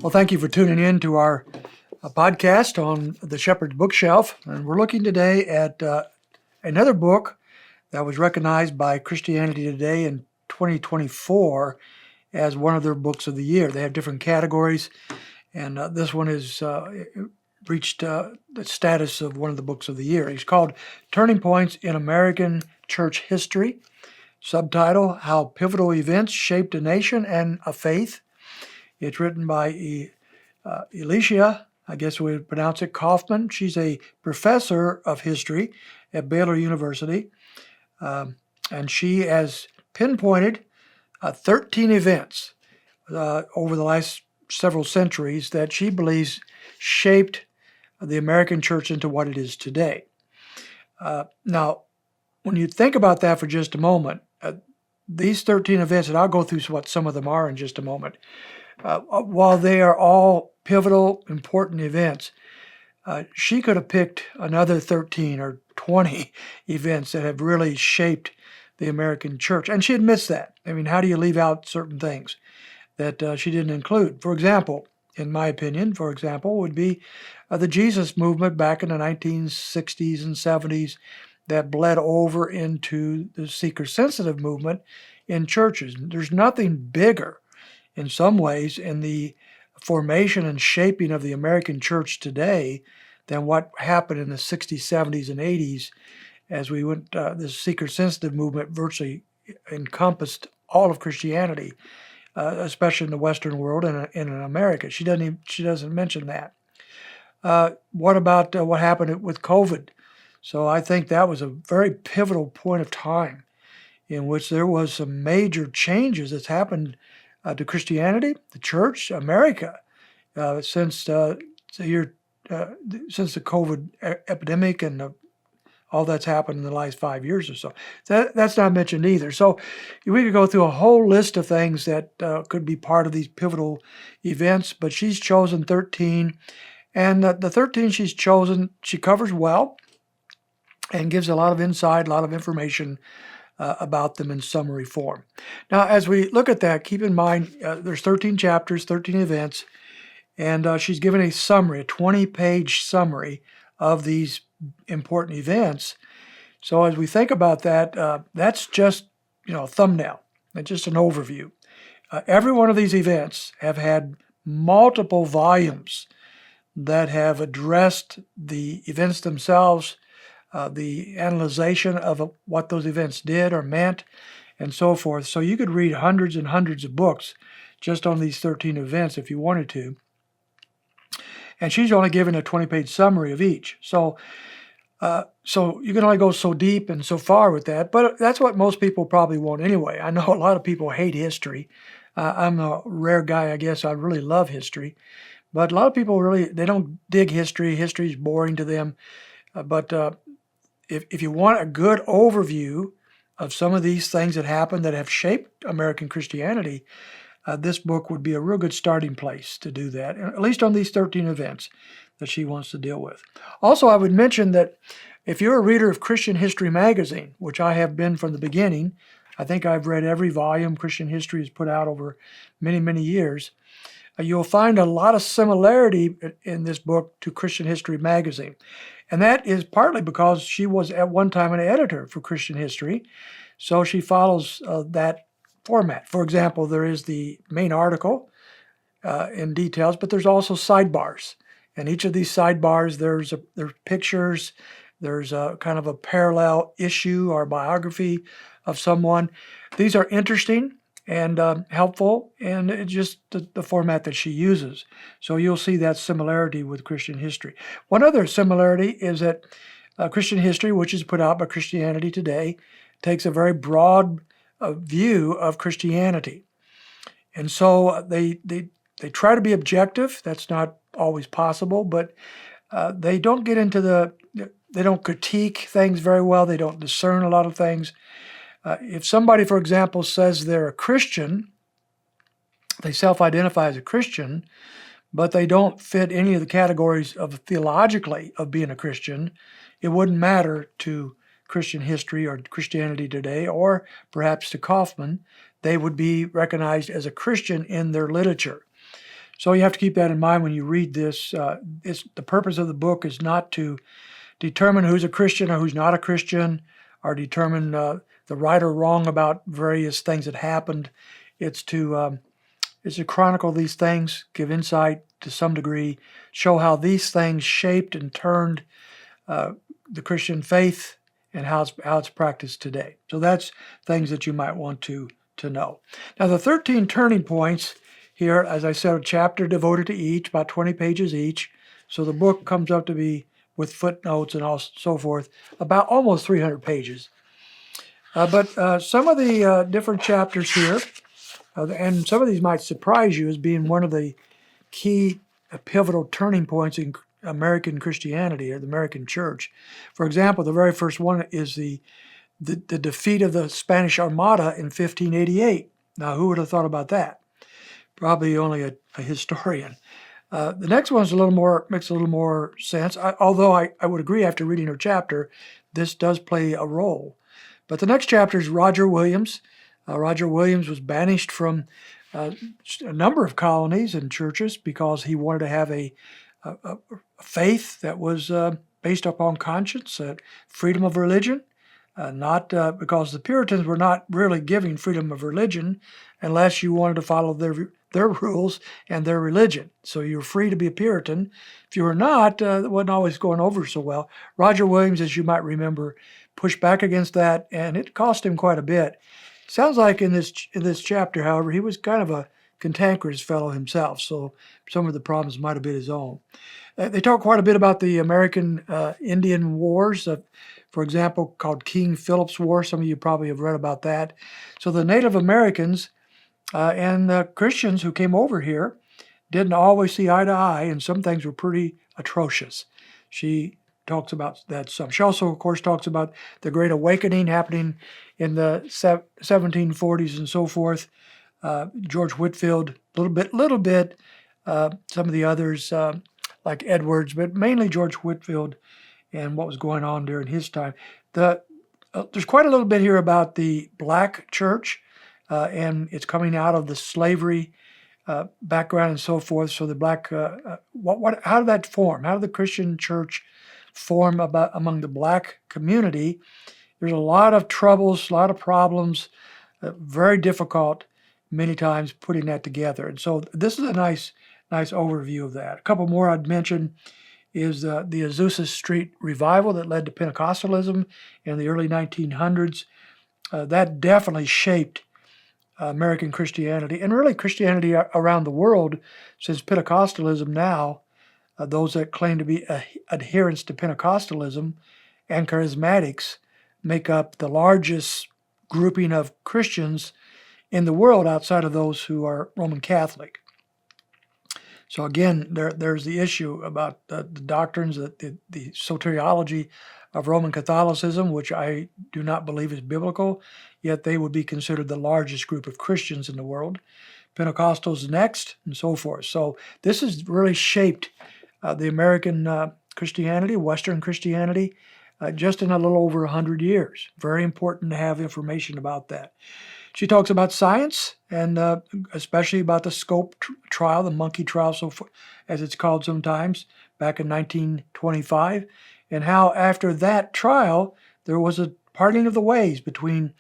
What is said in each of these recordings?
Well, thank you for tuning in to our podcast on the Shepherd's Bookshelf. And we're looking today at another book that was recognized by Christianity Today in 2024 as one of their books of the year. They have different categories, and this one has reached the status of one of the books of the year. It's called Turning Points in American Church History. Subtitle, How Pivotal Events Shaped a Nation and a Faith. It's written by Elesha, I guess we would pronounce it, Coffman. She's a professor of history at Baylor University, and she has pinpointed 13 events over the last several centuries that she believes shaped the American church into what it is today. Now, when you think about that for just a moment, these 13 events, and I'll go through what some of them are in just a moment, while they are all pivotal, important events, she could have picked another 13 or 20 events that have really shaped the American church. And she admits that. I mean, how do you leave out certain things that she didn't include? For example, in my opinion, would be the Jesus movement back in the 1960s and 70s that bled over into the seeker-sensitive movement in churches. There's nothing bigger in some ways in the formation and shaping of the American church today than what happened in the 60s, 70s, and 80s as we went, the seeker-sensitive movement virtually encompassed all of Christianity, especially in the Western world and in America. She doesn't mention that. What about what happened with COVID? So I think that was a very pivotal point of time in which there was some major changes that's happened to Christianity, the church, America, since the COVID epidemic and all that's happened in the last 5 years or so. That's not mentioned either. So we could go through a whole list of things that could be part of these pivotal events, but she's chosen 13. And the 13 she's chosen, she covers well and gives a lot of insight, a lot of information about them in summary form. Now, as we look at that, keep in mind there's 13 chapters, 13 events, and she's given a summary, a 20-page summary of these important events. So as we think about that, that's just a thumbnail, and just an overview. Every one of these events have had multiple volumes that have addressed the events themselves, the analyzation of what those events did or meant, and so forth. So you could read hundreds and hundreds of books just on these 13 events if you wanted to. And she's only given a 20-page summary of each. So you can only go so deep and so far with that, but that's what most people probably won't anyway. I know a lot of people hate history. I'm a rare guy, I guess. I really love history. But a lot of people they don't dig history. History is boring to them. But if you want a good overview of some of these things that happened that have shaped American Christianity, this book would be a real good starting place to do that, at least on these 13 events that she wants to deal with. Also, I would mention that if you're a reader of Christian History magazine, which I have been from the beginning, I think I've read every volume Christian History has put out over many, many years, you'll find a lot of similarity in this book to Christian History magazine. And that is partly because she was at one time an editor for Christian History, so she follows that format. For example, there is the main article in details, but there's also sidebars. And each of these sidebars, there's pictures, there's a kind of a parallel issue or biography of someone. These are interesting and helpful, and it's just the format that she uses. So you'll see that similarity with Christian History. One other similarity is that Christian History, which is put out by Christianity Today, takes a very broad view of Christianity. And so they try to be objective. That's not always possible, but they don't get into they don't critique things very well. They don't discern a lot of things. If somebody, for example, says they're a Christian, they self-identify as a Christian, but they don't fit any of the categories of theologically of being a Christian, it wouldn't matter to Christian History or Christianity Today, or perhaps to Coffman. They would be recognized as a Christian in their literature. So you have to keep that in mind when you read this. The purpose of the book is not to determine who's a Christian or who's not a Christian, or determine the right or wrong about various things that happened. It's to chronicle these things, give insight to some degree, show how these things shaped and turned the Christian faith and how it's practiced today. So that's things that you might want to know. Now the 13 turning points here, as I said, a chapter devoted to each, about 20 pages each. So the book comes up to be, with footnotes and so forth, about almost 300 pages. But some of the different chapters here, and some of these might surprise you as being one of the key pivotal turning points in American Christianity, or the American church. For example, the very first one is the defeat of the Spanish Armada in 1588. Now, who would have thought about that? Probably only a historian. The next one is makes a little more sense, although I would agree after reading her chapter, this does play a role. But the next chapter is Roger Williams. Roger Williams was banished from a number of colonies and churches because he wanted to have a faith that was based upon conscience, freedom of religion, not because the Puritans were not really giving freedom of religion unless you wanted to follow their rules and their religion. So you were free to be a Puritan. If you were not, it wasn't always going over so well. Roger Williams, as you might remember, pushed back against that, and it cost him quite a bit. Sounds like in this chapter, however, he was kind of a cantankerous fellow himself, so some of the problems might have been his own. They talk quite a bit about the American Indian Wars, for example, called King Philip's War. Some of you probably have read about that. So the Native Americans and the Christians who came over here didn't always see eye to eye, and some things were pretty atrocious. She talks about that some. She also, of course, talks about the Great Awakening happening in the 1740s and so forth. George Whitefield, a little bit. Some of the others, like Edwards, but mainly George Whitefield and what was going on during his time. There's quite a little bit here about the black church, and it's coming out of the slavery background and so forth. So the black, how did that form? How did the Christian church form among the black community? There's a lot of troubles, a lot of problems, very difficult many times putting that together. And so this is a nice overview of that. A couple more I'd mention is the Azusa Street revival that led to Pentecostalism in the early 1900s. That definitely shaped American Christianity, and really Christianity around the world, since Pentecostalism now, those that claim to be adherents to Pentecostalism and charismatics make up the largest grouping of Christians in the world outside of those who are Roman Catholic. So again, there's the issue about the doctrines, the soteriology of Roman Catholicism, which I do not believe is biblical, yet they would be considered the largest group of Christians in the world. Pentecostals next, and so forth. So this has really shaped the American Christianity, Western Christianity, just in a little over 100 years. Very important to have information about that. She talks about science, and especially about the Scope trial, the monkey trial, so as it's called sometimes, back in 1925, and how after that trial there was a parting of the ways between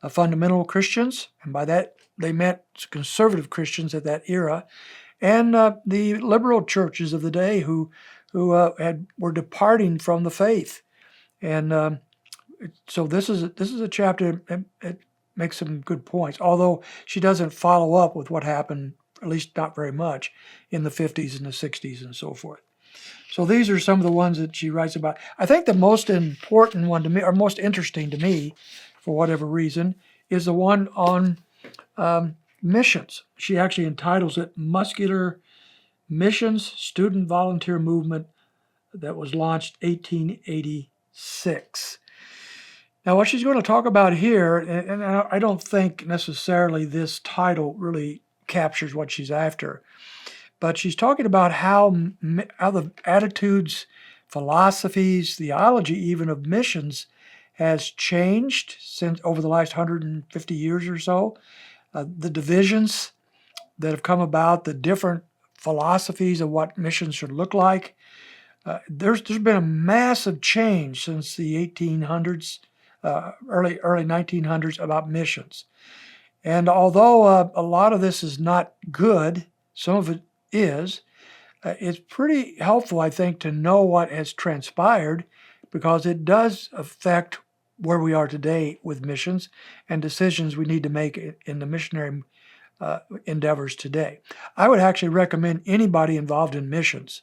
fundamental Christians, and by that they meant conservative Christians at that era, and the liberal churches of the day who were departing from the faith. And so this is a chapter. It makes some good points, although she doesn't follow up with what happened, at least not very much, in the 50s and the 60s and so forth. So these are some of the ones that she writes about. I think the most important one to me, or most interesting to me, for whatever reason, is the one on missions. She actually entitles it Muscular Missions Student Volunteer Movement, that was launched 1886. Now, what she's going to talk about here, and I don't think necessarily this title really captures what she's after, but she's talking about how the attitudes, philosophies, theology even of missions has changed since over the last 150 years or so. The divisions that have come about, the different philosophies of what missions should look like. There's been a massive change since the 1800s, early 1900s about missions. And although a lot of this is not good, some of it is, it's pretty helpful, I think, to know what has transpired, because it does affect where we are today with missions and decisions we need to make in the missionary endeavors today. I would actually recommend anybody involved in missions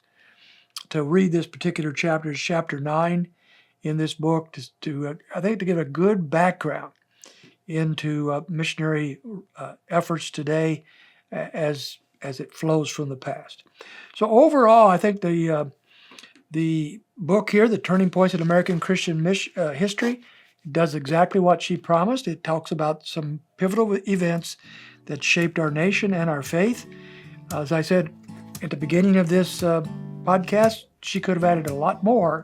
to read this particular chapter, chapter 9 in this book, to I think to get a good background into missionary efforts today as it flows from the past. So overall, I think the book here, The Turning Points in American Christian History, does exactly what she promised. It talks about some pivotal events that shaped our nation and our faith. As I said at the beginning of this podcast, she could have added a lot more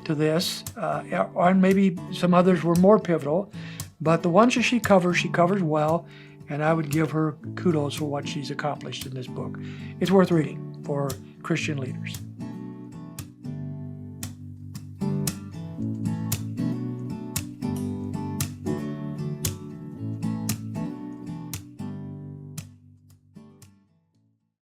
to this, and maybe some others were more pivotal, but the ones that she covers well, and I would give her kudos for what she's accomplished in this book. It's worth reading for Christian leaders.